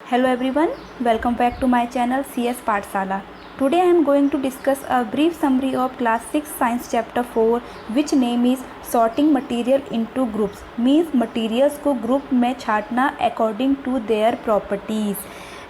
Hello everyone, welcome back to my channel CS Pathshala. Today I am going to discuss a brief summary of class 6 science chapter 4 which name is sorting material into groups means materials को group में छांटना according to their properties.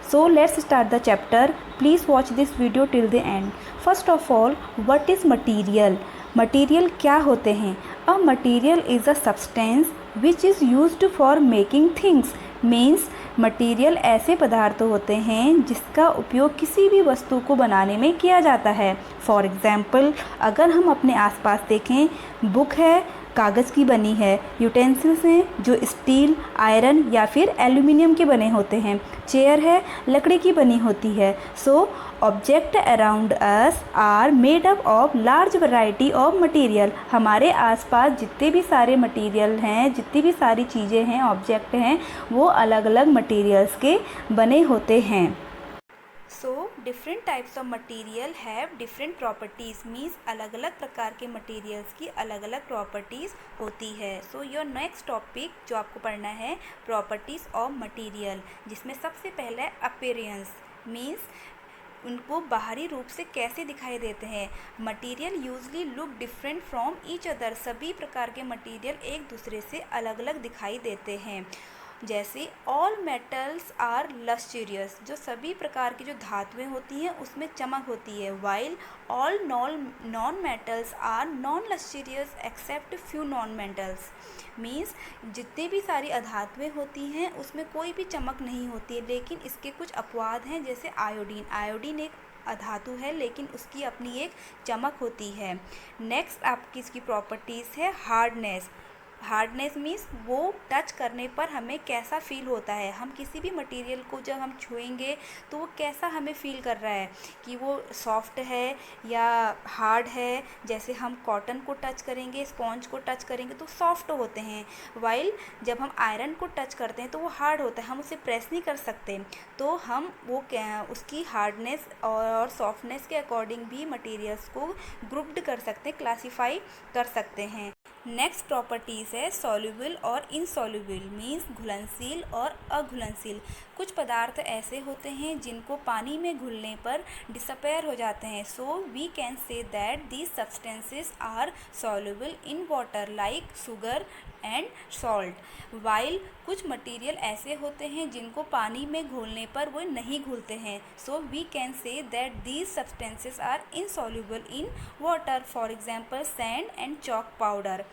So let's start the chapter. Please watch this video till the end. First of all, what is material? Material क्या होते हैं? A material is a substance which is used for making things. Means material ऐसे पदार्थ होते हैं जिसका उपयोग किसी भी वस्तु को बनाने में किया जाता है। फॉर एग्ज़ाम्पल, अगर हम अपने आसपास देखें, बुक है, कागज़ की बनी है, यूटेंसिल्स हैं जो स्टील, आयरन या फिर एल्यूमिनियम के बने होते हैं, चेयर है, लकड़ी की बनी होती है। So object around us are made up of large variety of material. हमारे आसपास जितने भी सारे मटेरियल हैं, जितनी भी सारी चीज़ें हैं, ऑब्जेक्ट हैं, वो अलग अलग मटेरियल्स के बने होते हैं। So different types of material have different properties means अलग अलग प्रकार के मटेरियल्स की अलग अलग प्रॉपर्टीज़ होती है। सो योर नेक्स्ट टॉपिक जो आपको पढ़ना है प्रॉपर्टीज़ ऑफ मटेरियल, जिसमें सबसे पहला है अपीयरेंस मीन्स उनको बाहरी रूप से कैसे दिखाई देते हैं। Material usually look different from each other. सभी प्रकार के मटेरियल एक दूसरे से अलग अलग दिखाई देते हैं। जैसे ऑल मेटल्स आर लस्चरियस, जो सभी प्रकार की जो धातुएं होती हैं उसमें चमक होती है। While all non metals are non lustrous except few non metals means जितनी भी सारी अधातुएं होती हैं उसमें कोई भी चमक नहीं होती है, लेकिन इसके कुछ अपवाद हैं। जैसे आयोडीन एक अधातु है लेकिन उसकी अपनी एक चमक होती है। नेक्स्ट आपकी इसकी प्रॉपर्टीज़ है हार्डनेस मीन्स वो टच करने पर हमें कैसा फील होता है। हम किसी भी मटेरियल को जब हम छुएंगे तो वो कैसा हमें फ़ील कर रहा है कि वो सॉफ्ट है या हार्ड है। जैसे हम कॉटन को टच करेंगे, स्पॉन्ज को टच करेंगे तो सॉफ्ट होते हैं, वाइल जब हम आयरन को टच करते हैं तो वो हार्ड होता है, हम उसे प्रेस नहीं कर सकते। तो हम वो उसकी हार्डनेस और सॉफ्टनेस के अकॉर्डिंग भी मटेरियल्स को ग्रुप्ड कर सकते हैं, क्लासीफाई कर सकते हैं। नेक्स्ट प्रॉपर्टीज़ है सॉल्युबल और इनसॉल्युबल मीन्स घुलनशील और अघुलनशील। कुछ पदार्थ ऐसे होते हैं जिनको पानी में घुलने पर डिसअपेयर हो जाते हैं। So we can say that these substances are soluble in water like sugar and salt. While कुछ मटेरियल ऐसे होते हैं जिनको पानी में घोलने पर वो नहीं घुलते हैं। So we can say that these substances are insoluble in water, for example sand and chalk powder.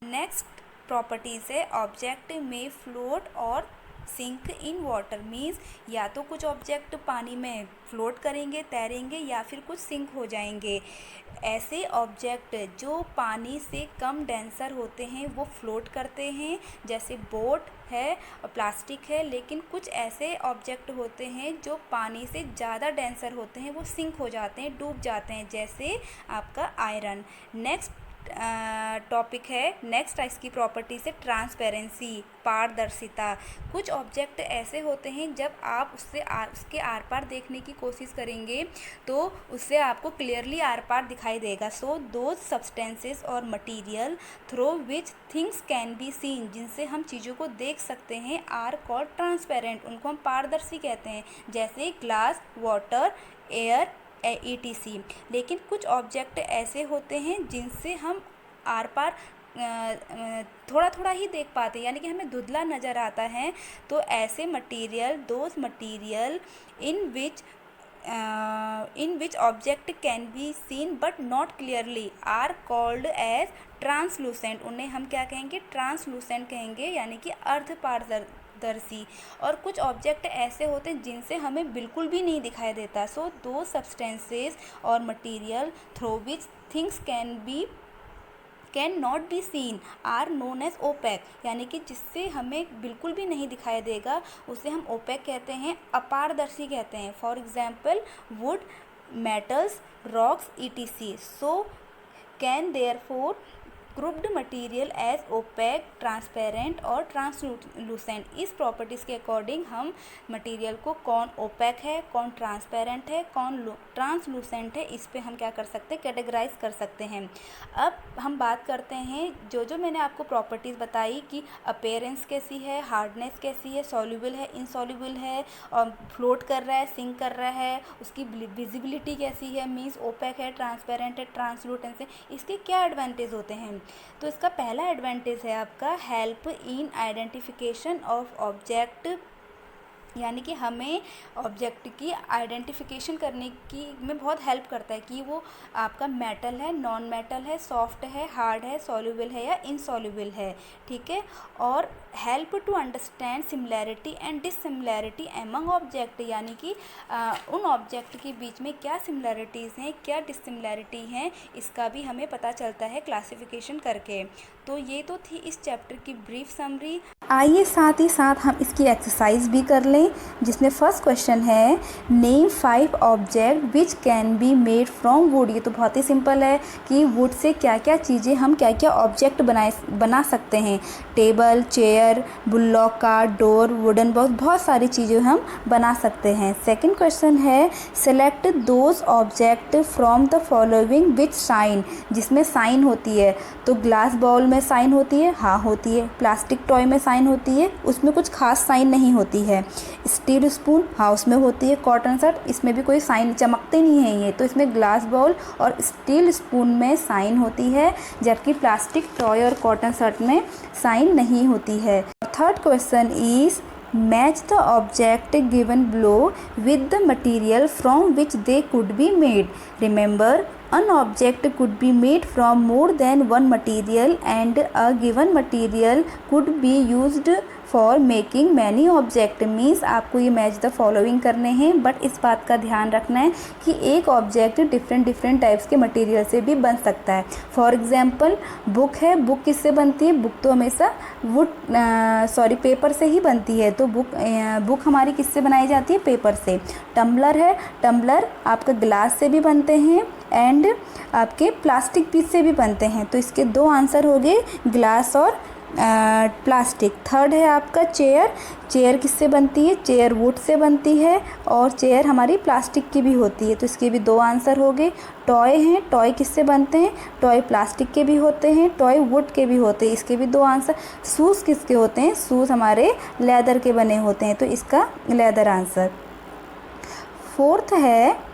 Next properties है ऑब्जेक्ट में फ्लोट और सिंक इन वाटर मीन्स या तो कुछ ऑब्जेक्ट पानी में फ्लोट करेंगे, तैरेंगे, या फिर कुछ सिंक हो जाएंगे। ऐसे ऑब्जेक्ट जो पानी से कम डेंसर होते हैं वो फ्लोट करते हैं, जैसे बोट है और प्लास्टिक है। लेकिन कुछ ऐसे ऑब्जेक्ट होते हैं जो पानी से ज़्यादा डेंसर होते हैं, वो सिंक हो जाते हैं, डूब जाते हैं, जैसे आपका आयरन। नेक्स्ट टॉपिक है नेक्स्ट इसकी प्रॉपर्टीज़ है ट्रांसपेरेंसी, पारदर्शिता। कुछ ऑब्जेक्ट ऐसे होते हैं जब आप उसके आर पार देखने की कोशिश करेंगे तो उससे आपको क्लियरली आर पार दिखाई देगा। सो दोज सब्सटेंसेस और material through which things can be scene, जिनसे हम चीज़ों को देख सकते हैं, आर कॉल्ड ट्रांसपेरेंट, उनको हम पारदर्शी कहते हैं, जैसे ग्लास, वाटर, एयर, ETC। लेकिन कुछ ऑब्जेक्ट ऐसे होते हैं जिनसे हम आर पार थोड़ा थोड़ा ही देख पाते हैं, यानी कि हमें धुंधला नज़र आता है। तो ऐसे material those material in which object can be seen but not clearly are called as translucent. उन्हें हम क्या कहेंगे? ट्रांसलूसेंट कहेंगे, यानी कि अर्धपारदर्शी। और कुछ ऑब्जेक्ट ऐसे होते हैं जिनसे हमें बिल्कुल भी नहीं दिखाई देता। सो दो सब्सटेंसेस और material through which things can not be seen are known as opaque, यानी कि जिससे हमें बिल्कुल भी नहीं दिखाई देगा उसे हम ओपेक कहते हैं, अपारदर्शी कहते हैं। For example wood, metals, rocks, ETC। So can therefore grouped material as opaque, transparent और ट्रांसलूसेंट। इस प्रॉपर्टीज़ के अकॉर्डिंग हम मटेरियल को कौन ओपेक है, कौन ट्रांसपेरेंट है, कौन ट्रांसलूसेंट है, इस पे हम क्या कर सकते हैं, कैटेगराइज कर सकते हैं। अब हम बात करते हैं जो मैंने आपको प्रॉपर्टीज़ बताई कि अपीयरेंस कैसी है, हार्डनेस कैसी है, सॉल्यूबल है, इनसॉल्यूबल है, और फ्लोट कर रहा है, सिंक कर रहा है, उसकी विजिबिलिटी कैसी है, मीन्स ओपेक है, ट्रांसपेरेंट है, ट्रांसलूटेंस है, इसके क्या एडवांटेज होते हैं। तो इसका पहला एडवांटेज है आपका help in identification of object, यानी कि हमें ऑब्जेक्ट की आइडेंटिफिकेशन करने की में बहुत हेल्प करता है कि वो आपका मेटल है, नॉन मेटल है, सॉफ्ट है, हार्ड है, सॉल्युबल है या इनसॉल्युबल है, ठीक है। और help to understand similarity and dissimilarity among object, यानी कि उन ऑब्जेक्ट के बीच में क्या सिमिलैरिटीज़ हैं, क्या डिससिमिलैरिटी हैं, इसका भी हमें पता चलता है क्लासिफिकेशन करके। तो ये तो थी इस चैप्टर की ब्रीफ समरी। आइए साथ ही साथ हम इसकी एक्सरसाइज भी कर लें, जिसमें फर्स्ट क्वेश्चन है name 5 object which can be made from would. ये तो बहुत ही सिंपल है कि वुड से क्या क्या चीज़ें हम क्या क्या ऑब्जेक्ट बना सकते हैं। Table, chair, bullock cart, door, wooden box, बहुत सारी चीज़ें हम बना सकते हैं। सेकंड क्वेश्चन है select those object from the following which shine, जिसमें साइन होती है। तो ग्लास बाउल में साइन होती है, हाँ होती है। प्लास्टिक टॉय में साइन होती है, उसमें कुछ खास साइन नहीं होती है। स्टील स्पून, हाँ उसमें होती है। कॉटन शर्ट, इसमें भी कोई साइन चमकते नहीं है ये, तो इसमें ग्लास बाउल और स्टील स्पून में साइन होती है, जबकि प्लास्टिक टॉय और कॉटन शर्ट में साइन नहीं होती है। Third question is match the object given below with the material from which they could be made. Remember, an object could be made from more than one material and a given material could be used for making many object. Means आपको ये match the following करने हैं, but इस बात का ध्यान रखना है कि एक ऑब्जेक्ट डिफरेंट टाइप्स के मटेरियल से भी बन सकता है। फॉर एग्जांपल बुक है, बुक किससे बनती है, बुक तो हमेशा पेपर से ही बनती है, तो बुक हमारी किससे बनाई जाती है, पेपर से। टम्बलर है, टम्बलर आपका ग्लास से भी बनते हैं एंड आपके प्लास्टिक पीस से भी बनते हैं, तो इसके दो आंसर हो गए, ग्लास और प्लास्टिक। थर्ड है आपका चेयर, चेयर किससे बनती है, चेयर वुड से बनती है और चेयर हमारी प्लास्टिक की भी होती है, तो इसके भी दो आंसर हो गए। टॉय हैं, टॉय किससे बनते हैं, टॉय प्लास्टिक के भी होते हैं, टॉय वुड के भी होते हैं, इसके भी दो आंसर। शूज़ किसके होते हैं, शूज़ हमारे लेदर के बने होते हैं, तो इसका लेदर आंसर। फोर्थ है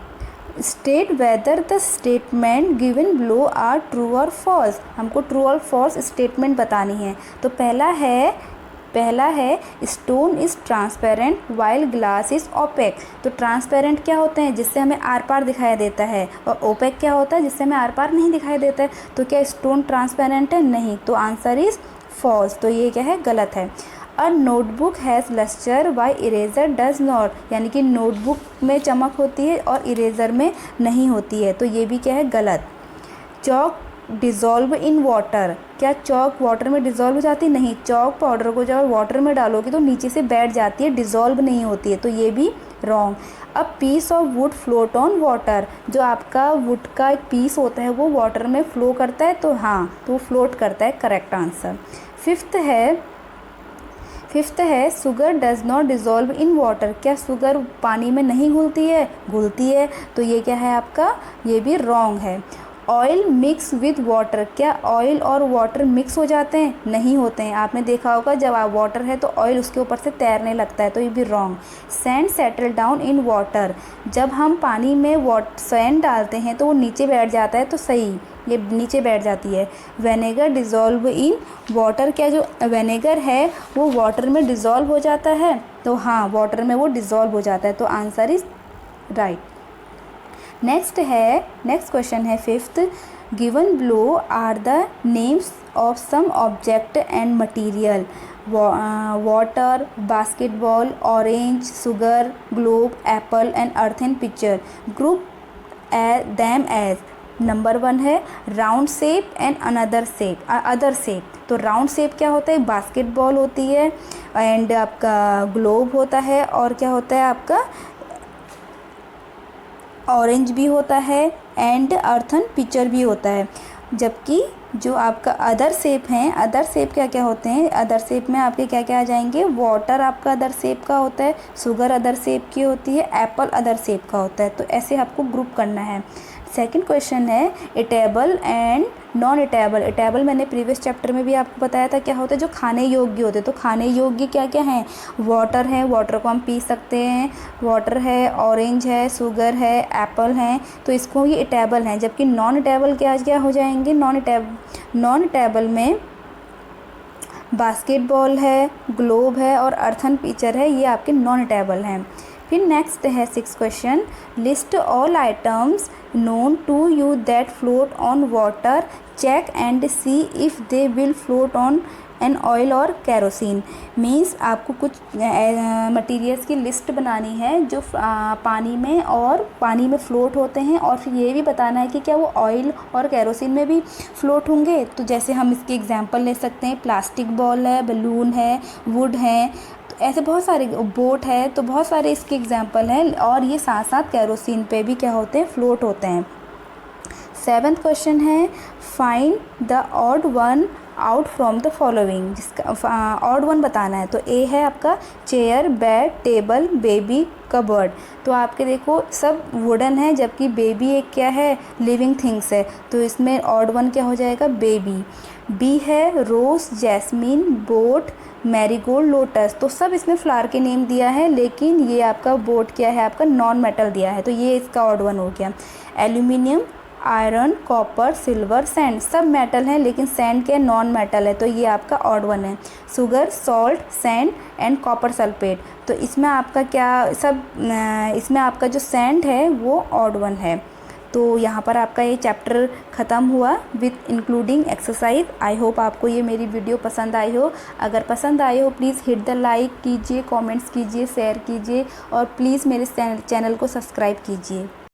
state whether the statement given below are true और फॉल्स। हमको ट्रू और फॉल्स स्टेटमेंट बतानी है। तो पहला है stone is transparent while glass is opaque. तो ट्रांसपेरेंट क्या होते हैं, जिससे हमें आर पार दिखाई देता है, और ओपेक क्या होता है, जिससे हमें आर पार नहीं दिखाई देता है। तो क्या स्टोन ट्रांसपेरेंट है, नहीं, तो आंसर इज़ फॉल्स, तो ये क्या है, गलत है। A notebook has lustre while eraser does not, यानी कि नोटबुक में चमक होती है और इरेजर में नहीं होती है, तो ये भी क्या है, गलत। चॉक डिज़ोल्व इन वाटर, क्या चॉक वाटर में डिज़ोल्व हो जाती है, नहीं, चॉक पाउडर को जब वाटर में डालोगे तो नीचे से बैठ जाती है, डिज़ोल्व नहीं होती है, तो ये भी wrong. A piece of wood float on water, जो आपका वुड का एक पीस होता है वो वाटर में फ्लो करता है, तो हाँ, तो फ्लोट करता है, करेक्ट आंसर। फिफ्थ है sugar does not dissolve in water, क्या शुगर पानी में नहीं घुलती है, घुलती है, तो ये क्या है आपका, ये भी रॉन्ग है। ऑयल मिक्स विद वाटर, क्या ऑयल और वाटर मिक्स हो जाते हैं, नहीं होते हैं। आपने देखा होगा जब आप वाटर है तो ऑयल उसके ऊपर से तैरने लगता है, तो ये भी wrong. Sand settle down in water, जब हम पानी में सैंड डालते हैं तो वो नीचे बैठ जाता है, तो सही, ये नीचे बैठ जाती है। वेनेगर डिज़ोल्व इन वाटर, क्या जो वेनेगर है वो वाटर में डिज़ोल्व हो जाता है, तो हाँ, वाटर में वो डिज़ोल्व हो जाता है, तो answer is right. Next question है fifth, given below are the names of some object and material. Water, basketball, orange, sugar, globe, apple and earthen picture. Group them as, number 1 है round shape and other shape. तो round shape क्या होता है, basketball होती है, and आपका globe होता है, और क्या होता है आपका ऑरेंज भी होता है, एंड अर्थन पिक्चर भी होता है, जबकि जो आपका अदर शेप हैं, अदर शेप क्या क्या होते हैं, अदर शेप में आपके क्या क्या आ जाएंगे, वाटर आपका अदर शेप का होता है, शुगर अदर शेप की होती है, एप्पल अदर शेप का होता है। तो ऐसे आपको ग्रुप करना है। सेकंड क्वेश्चन है edible and non edible. Edible मैंने प्रीवियस चैप्टर में भी आपको बताया था क्या होता है, जो खाने योग्य होते हैं। तो खाने योग्य क्या क्या हैं, वाटर है, वाटर को हम पी सकते हैं, वाटर है, ऑरेंज है, शुगर है, एप्पल हैं, तो इसको ये इटेबल हैं। जबकि नॉन इटेबल क्या क्या हो जाएंगे, नॉन इटेबल में बास्केटबॉल है, ग्लोब है और अर्थन पिक्चर है, ये आपके नॉन इटेबल हैं। फिर नेक्स्ट है 6 question, list all items known to you that float on water, check and see if they will float on an oil और कैरोसिन। मीन्स आपको कुछ मटेरियल्स की लिस्ट बनानी है जो पानी में फ़्लोट होते हैं, और फिर ये भी बताना है कि क्या वो ऑयल और कैरोसिन में भी फ़्लोट होंगे। तो जैसे हम इसके एग्जांपल ले सकते हैं, प्लास्टिक बॉल है, बलून है, वुड है, तो ऐसे बहुत सारे, बोट है, तो बहुत सारे इसके एग्जांपल हैं। और ये साथ साथ कैरोसिन पे भी क्या होते हैं, फ़्लोट होते हैं। 7th क्वेश्चन है find the odd one out from the following. जिसका ऑड वन बताना है। तो ए है आपका chair, bed, table, baby, cupboard. तो आपके देखो सब वुडन है, जबकि बेबी एक क्या है, लिविंग थिंग्स है। तो इसमें ऑड वन क्या हो जाएगा, बेबी। बी है रोज़, जैस्मीन, बोट, मैरीगोल्ड, लोटस। तो सब इसमें फ्लावर के नेम दिया है, लेकिन ये आपका बोट क्या है, आपका नॉन मेटल दिया है, तो ये इसका ऑड वन हो गया। Aluminium, iron, copper, silver, sand, सब मेटल हैं, लेकिन सैंड क्या नॉन मेटल है, तो ये आपका ऑड वन है। Sugar, salt, sand and copper sulphate. तो इसमें आपका क्या सब, इसमें आपका जो सैंड है वो ऑड वन है। तो यहाँ पर आपका ये चैप्टर ख़त्म हुआ with including exercise. I hope आपको ये मेरी वीडियो पसंद आई हो। अगर पसंद आई हो प्लीज़ हिट द लाइक कीजिए, कमेंट्स कीजिए, शेयर कीजिए और प्लीज़ मेरे चैनल को सब्सक्राइब कीजिए।